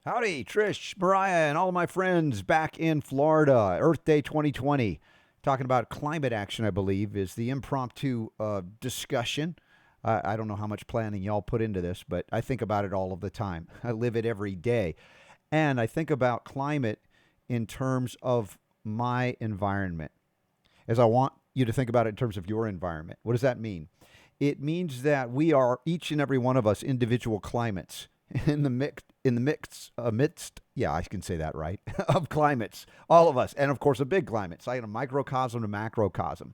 Howdy, Trish, Mariah, and all of my friends back in Florida. Earth Day 2020. Talking about climate action, I believe, is the impromptu discussion. I don't know how much planning y'all put into this, but I think about it all of the time. I live it every day. And I think about climate in terms of my environment, as I want you to think about it in terms of your environment. What does that mean? It means that we are, each and every one of us, individual climates in the midst, yeah, I can say that right, of climates, all of us, and of course a big climate, so a microcosm to macrocosm.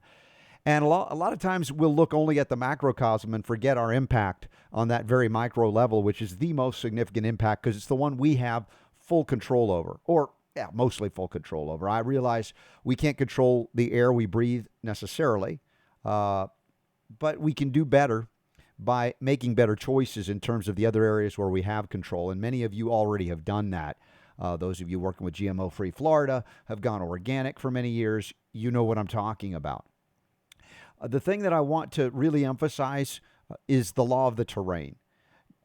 And a lot of times we'll look only at the macrocosm and forget our impact on that very micro level, which is the most significant impact because it's the one we have full control over, or yeah, mostly full control over. I realize we can't control the air we breathe necessarily, but we can do better by making better choices in terms of the other areas where we have control. And many of you already have done that. Those of you working with GMO-free Florida have gone organic for many years. You know what I'm talking about. The thing that I want to really emphasize is the law of the terrain.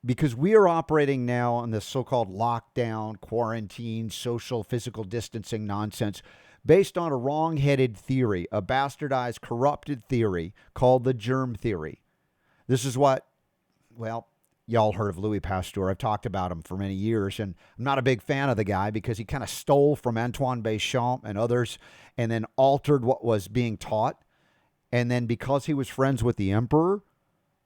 Because we are operating now on this so-called lockdown, quarantine, social, physical distancing nonsense based on a wrong-headed theory, a bastardized, corrupted theory called the germ theory. This is what, well, y'all heard of Louis Pasteur. I've talked about him for many years, and I'm not a big fan of the guy because he kind of stole from Antoine Béchamp and others and then altered what was being taught. And then because he was friends with the emperor,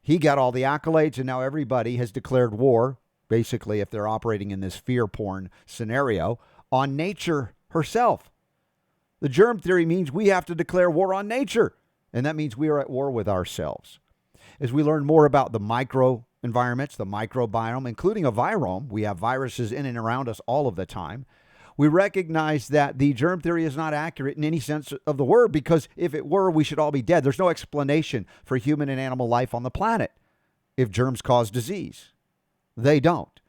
he got all the accolades, and now everybody has declared war, basically, if they're operating in this fear porn scenario, on nature herself. The germ theory means we have to declare war on nature, and that means we are at war with ourselves. As we learn more about the micro environments, the microbiome, including a virome, we have viruses in and around us all of the time. We recognize that the germ theory is not accurate in any sense of the word, because if it were, we should all be dead. There's no explanation for human and animal life on the planet if germs cause disease. They don't.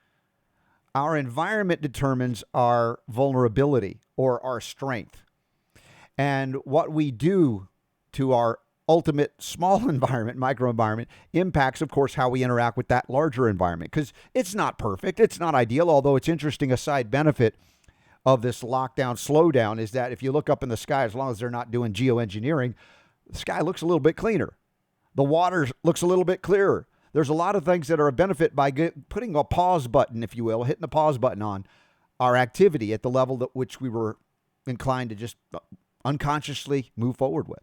Our environment determines our vulnerability or our strength. And what we do to our ultimate small environment, microenvironment, impacts, of course, how we interact with that larger environment. Because it's not perfect. It's not ideal, although it's interesting. A side benefit of this lockdown slowdown is that if you look up in the sky, as long as they're not doing geoengineering, the sky looks a little bit cleaner. The water looks a little bit clearer. There's a lot of things that are a benefit by putting a pause button, if you will, hitting the pause button on our activity at the level at which we were inclined to just unconsciously move forward with.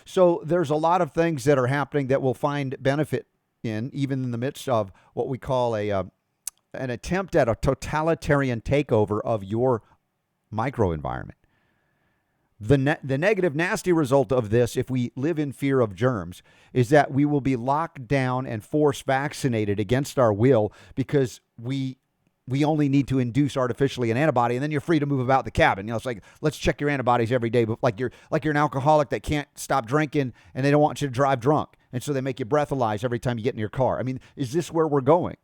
So there's a lot of things that are happening that we'll find benefit in, even in the midst of what we call an attempt at a totalitarian takeover of your microenvironment. The negative, nasty result of this, if we live in fear of germs, is that we will be locked down and force vaccinated against our will because we only need to induce artificially an antibody, and then you're free to move about the cabin. You know, it's like, let's check your antibodies every day, but like you're an alcoholic that can't stop drinking, and they don't want you to drive drunk, and so they make you breathalyze every time you get in your car. I mean, is this where we're going?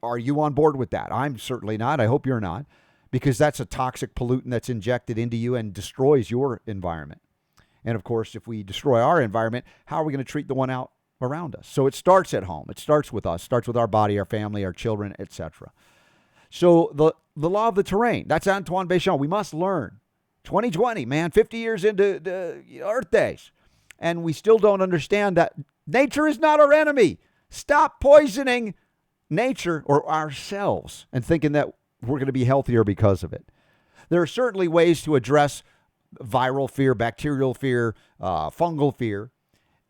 Are you on board with that? I'm certainly not. I hope you're not, because that's a toxic pollutant that's injected into you and destroys your environment. And of course, if we destroy our environment, how are we going to treat the one out around us? So it starts at home. It starts with us. It starts with our body, our family, our children, etc. So the law of the terrain, that's Antoine Béchamp. We must learn. 2020, man, 50 years into the Earth Days, and we still don't understand that nature is not our enemy. Stop poisoning nature or ourselves and thinking that we're going to be healthier because of it. There are certainly ways to address viral fear, bacterial fear, fungal fear.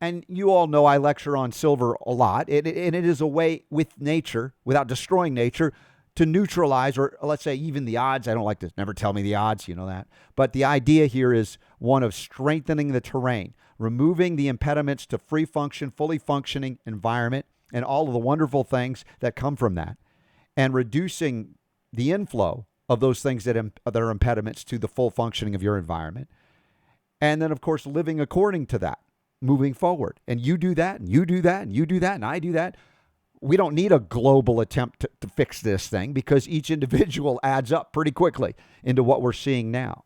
And you all know I lecture on silver a lot. And it is a way with nature, without destroying nature, to neutralize, or let's say even the odds. I don't like to never tell me the odds, you know that. But the idea here is one of strengthening the terrain, removing the impediments to free function, fully functioning environment, and all of the wonderful things that come from that, and reducing the inflow of those things that are impediments to the full functioning of your environment. And then, of course, living according to that, moving forward. And you do that, and you do that, and you do that, and I do that. We don't need a global attempt to fix this thing, because each individual adds up pretty quickly into what we're seeing now.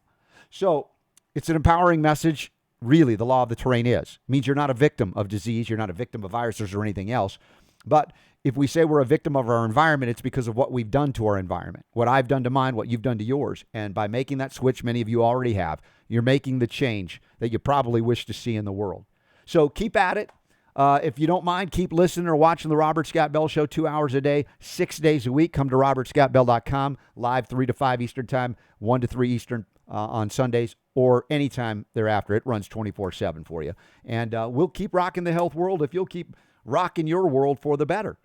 So it's an empowering message. Really, the law of the terrain means you're not a victim of disease. You're not a victim of viruses or anything else. But if we say we're a victim of our environment, it's because of what we've done to our environment, what I've done to mine, what you've done to yours. And by making that switch, many of you already have, you're making the change that you probably wish to see in the world. So keep at it. If you don't mind, keep listening or watching the Robert Scott Bell Show 2 hours a day, 6 days a week. Come to robertscottbell.com, live 3 to 5 Eastern Time, 1 to 3 Eastern on Sundays, or anytime thereafter. It runs 24/7 for you. And we'll keep rocking the health world if you'll keep rocking your world for the better,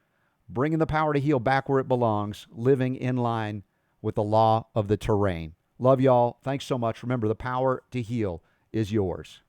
bringing the power to heal back where it belongs, living in line with the law of the terrain. Love y'all. Thanks so much. Remember, the power to heal is yours.